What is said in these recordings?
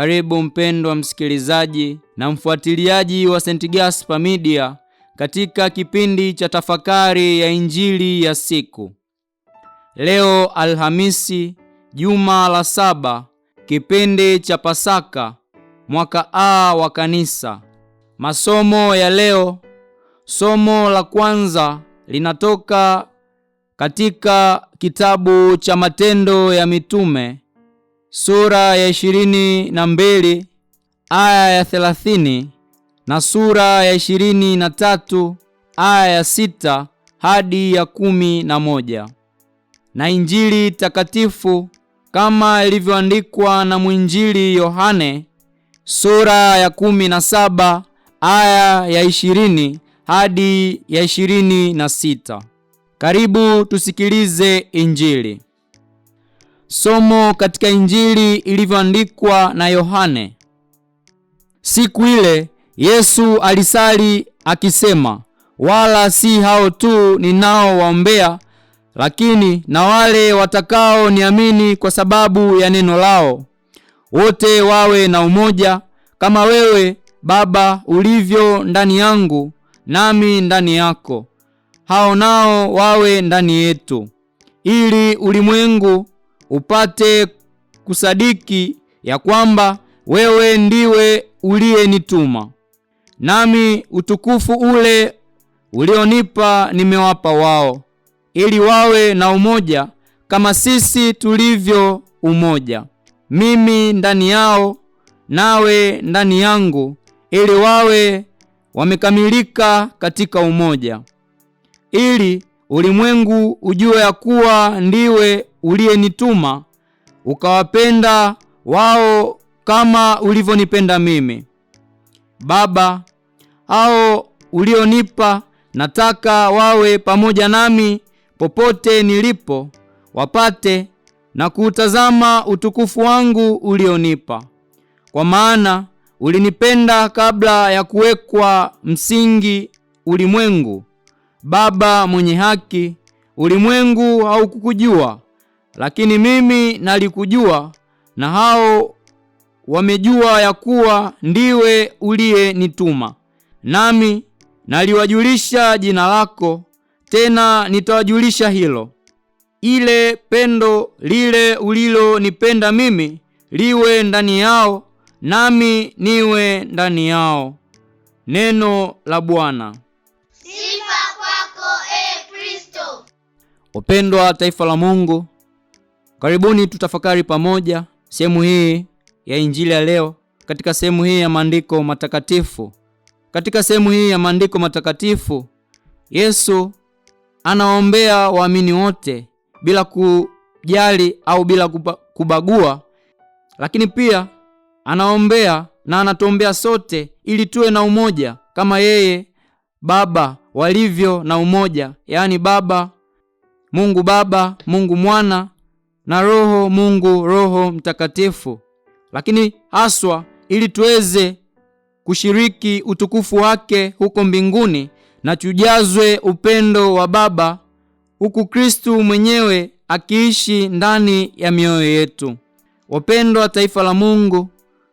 Karibu mpendwa msikilizaji na mfuatiliaji wa St. Gaspar Media katika kipindi cha tafakari ya Injili ya siku. Leo Alhamisi, juma la 7, kipindi cha Pasaka, mwaka A wa Kanisa. Masomo ya leo, somo la kwanza linatoka katika kitabu cha Matendo ya Mitume sura ya 22 aya ya 30 na sura ya 23 aya ya 6 hadi ya 11. Na Injili takatifu kama ilivyoandikwa na mwinjili Yohane sura ya 17 aya ya 20 hadi ya 26. Karibu tusikilize Injili. Somo katika Injili ilivyoandikwa na Yohane. Siku ile Yesu alisali akisema, wala si hao tu ninaowaombea, lakini na wale watakao niamini kwa sababu ya neno lao, wote wawe na umoja, kama wewe Baba ulivyo ndani yangu nami ndani yako, hao nao wawe ndani yetu, ili ulimwengu upate kusadiki ya kwamba wewe ndiwe uliyenituma. Nami utukufu ule ulionipa nimewapa wao, ili wawe na umoja kama sisi tulivyo umoja, mimi ndani yao nawe ndani yangu, ili wawe wamekamilika katika umoja, ili ulimwengu ujue ya kuwa ndiwe uliyenituma, ukawapenda wao kama ulivyonipenda mimi. Baba, hao ulionipa nataka wawe pamoja nami popote nilipo, wapate na kuutazama utukufu wangu ulionipa, kwa maana ulinipenda kabla ya kuwekwa msingi ulimwengu. Baba mwenye haki, ulimwengu haukukujua, lakini mimi nalikujua, na hao wamejua ya kuwa ndiwe uliyenituma. Nami naliwajulisha jina lako, tena nitawajulisha hilo, ile pendo lile ulilonipenda mimi liwe ndani yao, nami niwe ndani yao. Neno la Bwana. Sifa kwako Kristo. Wapendwa taifa la Mungu, karibuni tutafakari pamoja sehemu hii ya Injili ya leo katika sehemu hii ya maandiko matakatifu. Katika sehemu hii ya maandiko matakatifu, Yesu anaombea waamini wote bila kujali au bila kubagua, lakini pia anaombea na anatuombea sote ili tuwe na umoja kama yeye Baba walivyo na umoja, yaani Mungu Baba, Mungu Mwana na Roho Mtakatifu, lakini haswa ili tuweze kushiriki utukufu wake huko mbinguni na tujazwe upendo wa Baba, huku Kristu mwenyewe akiishi ndani ya mioyo yetu. Wapendwa taifa la Mungu,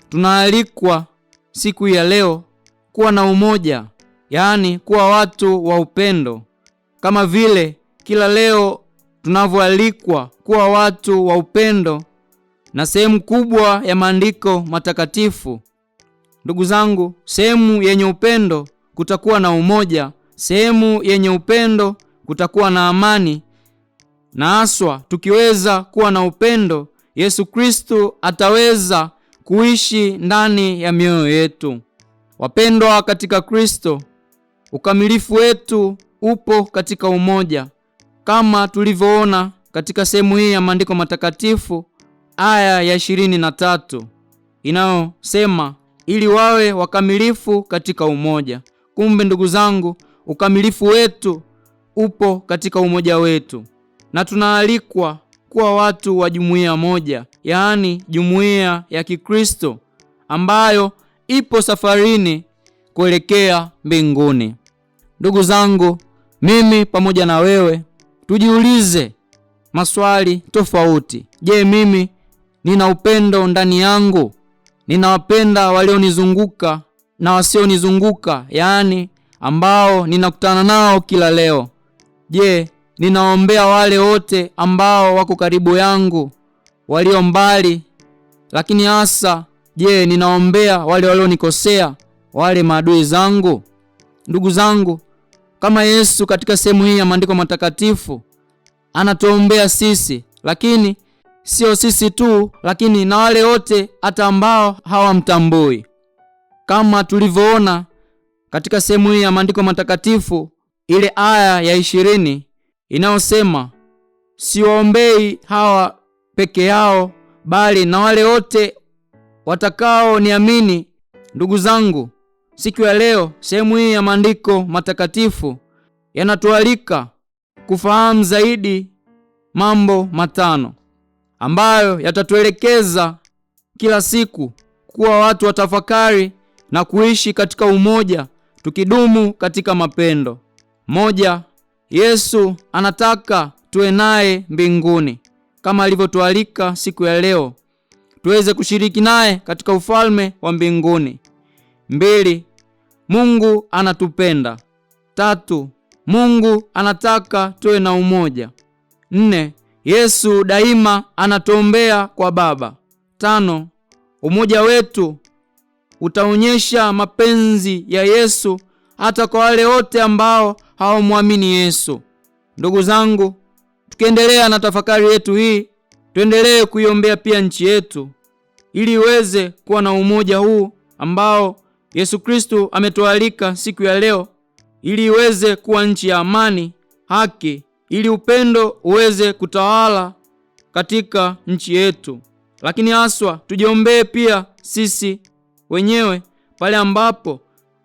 tunaalikwa siku ya leo kuwa na umoja, yaani kuwa watu wa upendo, kama vile kila leo tunavyoalikwa kuwa watu wa upendo na sehemu kubwa ya maandiko matakatifu. Ndugu zangu, sehemu yenye upendo kutakuwa na umoja, sehemu yenye upendo kutakuwa na amani, na haswa tukiweza kuwa na upendo, Yesu Kristo ataweza kuishi ndani ya mioyo yetu. Wapendwa katika Kristo, ukamilifu wetu upo katika umoja, kama tulivyoona katika sehemu hii ya maandiko matakatifu aya ya 23 inayosema ili wawe wakamilifu katika umoja. Kumbe ndugu zangu, ukamilifu wetu upo katika umoja wetu, na tunaalikwa kuwa watu wa jumuiya moja, yaani jumuiya ya Kikristo ambayo ipo safarini kuelekea mbinguni. Ndugu zangu, mimi pamoja na wewe tujiulize maswali tofauti. Je, mimi nina upendo ndani yangu? ninawapenda walionizunguka na wasionizunguka, yaani ambao ninakutana nao kila leo. Je, ninaombea wale wote ambao wako karibu yangu, walio mbali? Lakini hasa, je, ninaombea wale walionikosea, wale maadui zangu? Ndugu zangu, kama Yesu katika sehemu hii ya maandiko matakatifu anatuombea sisi, lakini sio sisi tu, lakini na wale wote hata ambao hawamtambui. Kama tulivyoona katika sehemu hii ya maandiko matakatifu, ile aya ya 20 inayosema, siwaombei hawa peke yao, bali na wale wote watakao niamini. Ndugu zangu, siku ya leo sehemu hii ya maandiko matakatifu yanatualika kufahamu zaidi mambo matano ambayo yatatuelekeza kila siku kuwa watu watafakari na kuishi katika umoja, tukidumu katika mapendo. Moja, Yesu anataka tuwe naye mbinguni kama alivyotualika siku ya leo tuweze kushiriki naye katika ufalme wa mbinguni. 2, Mungu anatupenda. 3, Mungu anataka tuwe na umoja. 4, Yesu daima anatuombea kwa Baba. 5, umoja wetu utaonyesha mapenzi ya Yesu hata kwa wale wote ambao hawamwamini Yesu. Ndugu zangu, tukiendelea na tafakari yetu hii, tuendelee kuiombea pia nchi yetu ili iweze kuwa na umoja huu ambao Yesu Kristo ametualika siku ya leo, ili iweze kuwa nchi ya amani, haki, ili upendo uweze kutawala katika nchi yetu. Lakini haswa tujiombee pia sisi wenyewe pale ambapo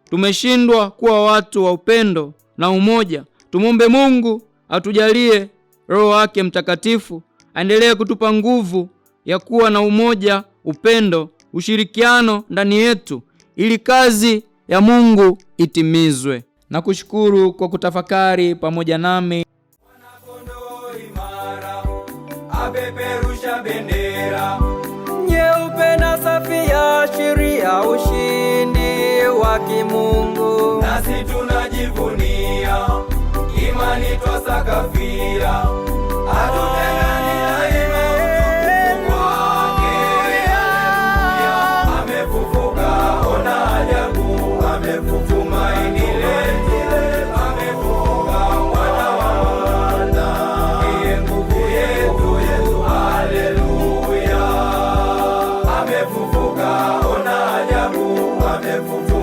tumeshindwa kuwa watu wa upendo na umoja. Tumombe Mungu atujalie Roho wake Mtakatifu aendelee kutupa nguvu ya kuwa na umoja, upendo, ushirikiano ndani yetu ili kazi ya Mungu itimizwe. Na kushukuru kwa kutafakari pamoja nami. Mwanakondoo imara apeperusha bendera nyeupe na safi ya sheria, ushindi wa kimungu. Nasi tunajivunia imani twasakafia, hatutengani daima utukufu wake. Amefufuka, ona ajabu, amefufuka tumaini letu, amefufuka mwana wa Bwana, ndiye nguvu yetu, haleluya. Amefufuka, ona ajabu, amefufuka